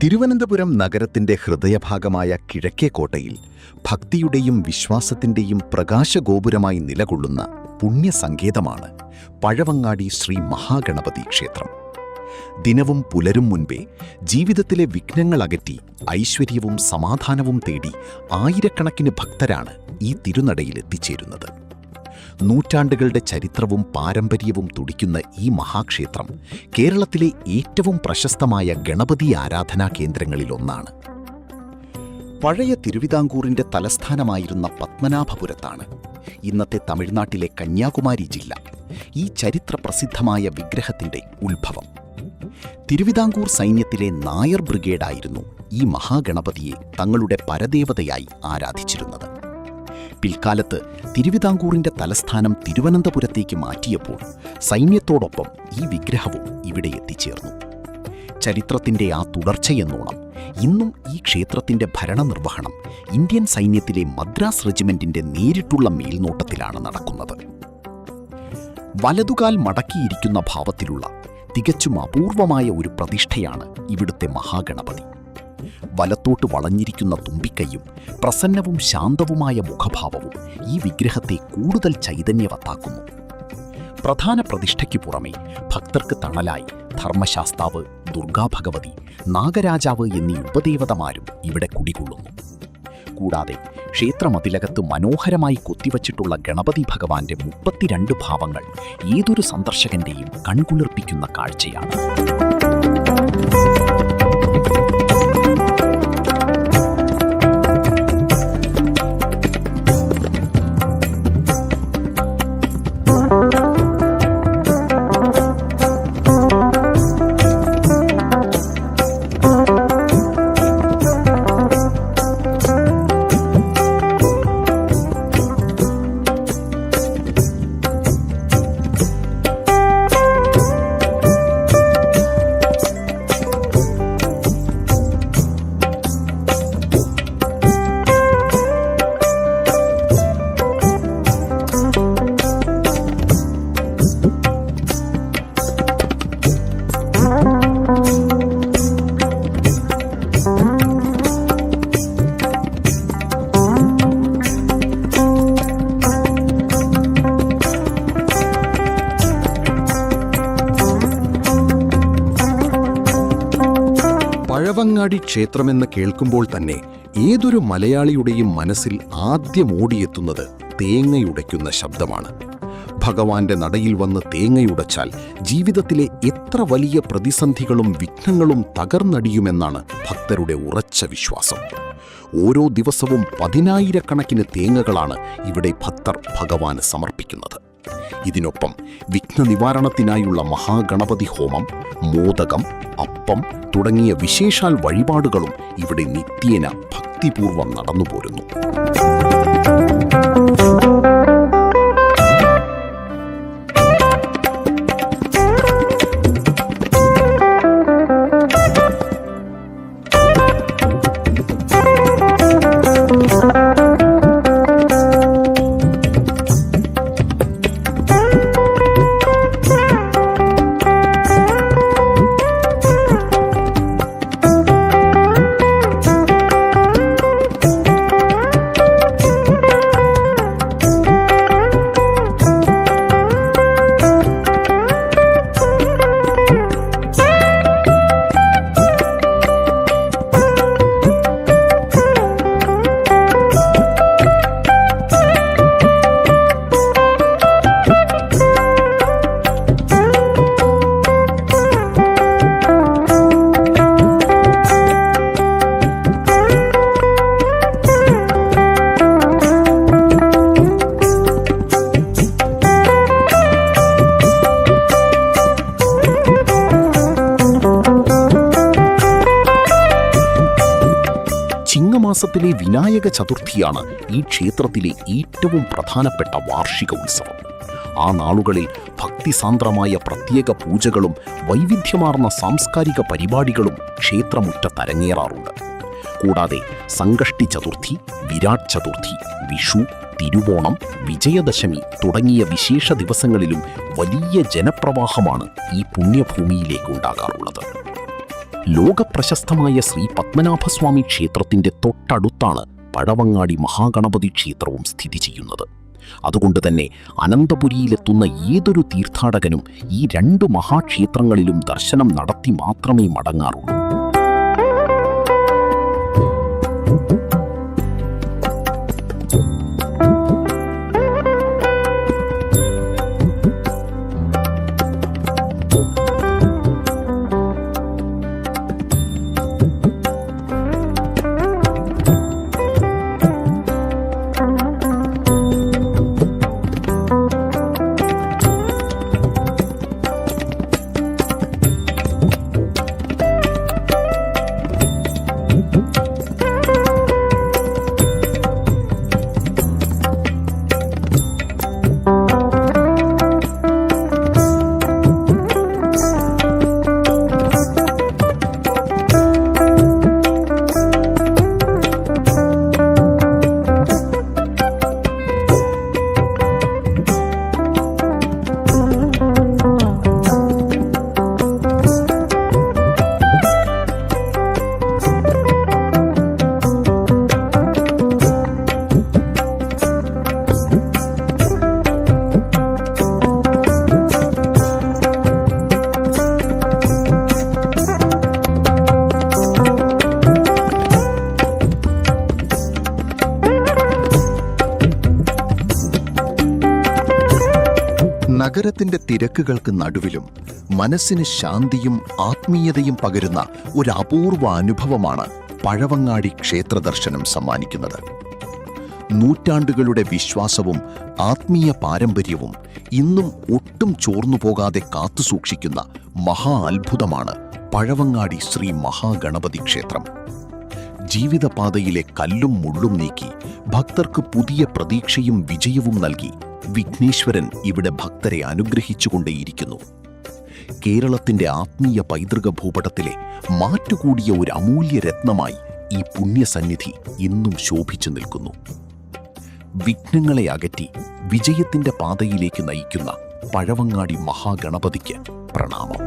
തിരുവനന്തപുരം നഗരത്തിന്റെ ഹൃദയഭാഗമായ കിഴക്കേക്കോട്ടയിൽ ഭക്തിയുടെയും വിശ്വാസത്തിന്റെയും പ്രകാശഗോപുരമായി നിലകൊള്ളുന്ന പുണ്യസങ്കേതമാണ് പഴവങ്ങാടി ശ്രീ മഹാഗണപതി ക്ഷേത്രം. ദിനവും പുലരും മുൻപേ ജീവിതത്തിലെ വിഘ്നങ്ങൾ അകറ്റി ഐശ്വര്യവും സമാധാനവും തേടി ആയിരക്കണക്കിന് ഭക്തരാണ് ഈ തിരുനടയിൽ എത്തിച്ചേരുന്നത്. നൂറ്റാണ്ടുകളുടെ ചരിത്രവും പാരമ്പര്യവും തുടിക്കുന്ന ഈ മഹാക്ഷേത്രം കേരളത്തിലെ ഏറ്റവും പ്രശസ്തമായ ഗണപതി ആരാധനാ കേന്ദ്രങ്ങളിലൊന്നാണ്. പഴയ തിരുവിതാംകൂറിന്റെ തലസ്ഥാനമായിരുന്ന പത്മനാഭപുരത്താണ് ഇന്നത്തെ തമിഴ്നാട്ടിലെ കന്യാകുമാരി ജില്ല ഈ ചരിത്രപ്രസിദ്ധമായ വിഗ്രഹത്തിന്റെ ഉത്ഭവം. തിരുവിതാംകൂർ സൈന്യത്തിലെ നായർ ബ്രിഗേഡായിരുന്നു ഈ മഹാഗണപതിയെ തങ്ങളുടെ പരദേവതയായി ആരാധിച്ചിരുന്നത്. പിൽക്കാലത്ത് തിരുവിതാംകൂറിന്റെ തലസ്ഥാനം തിരുവനന്തപുരത്തേക്ക് മാറ്റിയപ്പോൾ സൈന്യത്തോടൊപ്പം ഈ വിഗ്രഹവും ഇവിടെ എത്തിച്ചേർന്നു. ചരിത്രത്തിന്റെ ആ തുടർച്ചയെന്നോണം ഇന്നും ഈ ക്ഷേത്രത്തിന്റെ ഭരണനിർവഹണം ഇന്ത്യൻ സൈന്യത്തിലെ മദ്രാസ് റെജിമെന്റിന്റെ നേരിട്ടുള്ള മേൽനോട്ടത്തിലാണ് നടക്കുന്നത്. വലതുകാൽ മടക്കിയിരിക്കുന്ന ഭാവത്തിലുള്ള തികച്ചും അപൂർവമായ ഒരു പ്രതിഷ്ഠയാണ് ഇവിടുത്തെ മഹാഗണപതി. വലത്തോട്ട് വളഞ്ഞിരിക്കുന്ന തുമ്പിക്കൈയും പ്രസന്നവും ശാന്തവുമായ മുഖഭാവവും ഈ വിഗ്രഹത്തെ കൂടുതൽ ചൈതന്യവത്താക്കുന്നു. പ്രധാന പ്രതിഷ്ഠയ്ക്ക് പുറമെ ഭക്തർക്ക് തണലായി ധർമ്മശാസ്താവ്, ദുർഗാഭഗവതി, നാഗരാജാവ് എന്നീ ഉപദേവതമാരും ഇവിടെ കുടികൊള്ളുന്നു. കൂടാതെ ക്ഷേത്രമതിലകത്ത് മനോഹരമായി കൊത്തിവച്ചിട്ടുള്ള ഗണപതി ഭഗവാന്റെ 32 ഭാവങ്ങൾ ഏതൊരു സന്ദർശകന്റെയും കൺകുളിർപ്പിക്കുന്ന കാഴ്ചയാണ്. പഴവങ്ങാടി ക്ഷേത്രമെന്ന് കേൾക്കുമ്പോൾ തന്നെ ഏതൊരു മലയാളിയുടെയും മനസ്സിൽ ആദ്യം ഓടിയെത്തുന്നത് തേങ്ങയുടയ്ക്കുന്ന ശബ്ദമാണ്. ഭഗവാന്റെ നടയിൽ വന്ന് തേങ്ങയുടച്ചാൽ ജീവിതത്തിലെ എത്ര വലിയ പ്രതിസന്ധികളും വിഘ്നങ്ങളും തകർന്നടിയുമെന്നാണ് ഭക്തരുടെ ഉറച്ച വിശ്വാസം. ഓരോ ദിവസവും 10,000-കണക്കിന് തേങ്ങകളാണ് ഇവിടെ ഭക്തർ ഭഗവാന് സമർപ്പിക്കുന്നത്. ഇതിനൊപ്പം വിഘ്നനിവാരണത്തിനായുള്ള മഹാഗണപതി ഹോമം, മോദകം, അപ്പം തുടങ്ങിയ വിശേഷാൽ വഴിപാടുകളും ഇവിടെ നിത്യേന ഭക്തിപൂർവ്വം നടന്നുപോരുന്നു. ചിങ്ങമാസത്തിലെ വിനായക ചതുർത്ഥിയാണ് ഈ ക്ഷേത്രത്തിലെ ഏറ്റവും പ്രധാനപ്പെട്ട വാർഷിക ഉത്സവം. ആ നാളുകളിൽ ഭക്തിസാന്ദ്രമായ പ്രത്യേക പൂജകളും വൈവിധ്യമാർന്ന സാംസ്കാരിക പരിപാടികളും ക്ഷേത്രമുറ്റത്തരങ്ങേറാറുണ്ട്. കൂടാതെ സംകഷ്ടി ചതുർത്ഥി, വിരാട് ചതുർത്ഥി, വിഷു, തിരുവോണം, വിജയദശമി തുടങ്ങിയ വിശേഷ ദിവസങ്ങളിലും വലിയ ജനപ്രവാഹമാണ് ഈ പുണ്യഭൂമിയിലേക്ക് ഉണ്ടാകാറുള്ളത്. ലോകപ്രശസ്തമായ ശ്രീ പത്മനാഭസ്വാമി ക്ഷേത്രത്തിൻ്റെ തൊട്ടടുത്താണ് പഴവങ്ങാടി മഹാഗണപതി ക്ഷേത്രവും സ്ഥിതി ചെയ്യുന്നത്. അതുകൊണ്ട് തന്നെ അനന്തപുരിയിലെത്തുന്ന ഏതൊരു തീർത്ഥാടകനും ഈ 2 മഹാക്ഷേത്രങ്ങളിലും ദർശനം നടത്തി മാത്രമേ മടങ്ങാറുള്ളൂ. നഗരത്തിന്റെ തിരക്കുകൾക്ക് നടുവിലും മനസ്സിന് ശാന്തിയും ആത്മീയതയും പകരുന്ന ഒരു അപൂർവ അനുഭവമാണ് പഴവങ്ങാടി ക്ഷേത്രദർശനം സമ്മാനിക്കുന്നത്. നൂറ്റാണ്ടുകളുടെ വിശ്വാസവും ആത്മീയ പാരമ്പര്യവും ഇന്നും ഒട്ടും ചോർന്നുപോകാതെ കാത്തുസൂക്ഷിക്കുന്ന മഹാ അത്ഭുതമാണ് പഴവങ്ങാടി ശ്രീ മഹാഗണപതി ക്ഷേത്രം. ജീവിതപാതയിലെ കല്ലും മുള്ളും നീക്കി ഭക്തർക്ക് പുതിയ പ്രതീക്ഷയും വിജയവും നൽകി വിഘ്നേശ്വരൻ ഇവിടെ ഭക്തരെ അനുഗ്രഹിച്ചുകൊണ്ടേയിരിക്കുന്നു. കേരളത്തിന്റെ ആത്മീയ പൈതൃക ഭൂപടത്തിലെ മാറ്റുകൂടിയ ഒരു അമൂല്യ രത്നമായി ഈ പുണ്യസന്നിധി ഇന്നും ശോഭിച്ചു നിൽക്കുന്നു. വിഘ്നങ്ങളെ അകറ്റി വിജയത്തിന്റെ പാതയിലേക്ക് നയിക്കുന്ന പഴവങ്ങാടി മഹാഗണപതിക്ക് പ്രണാമം.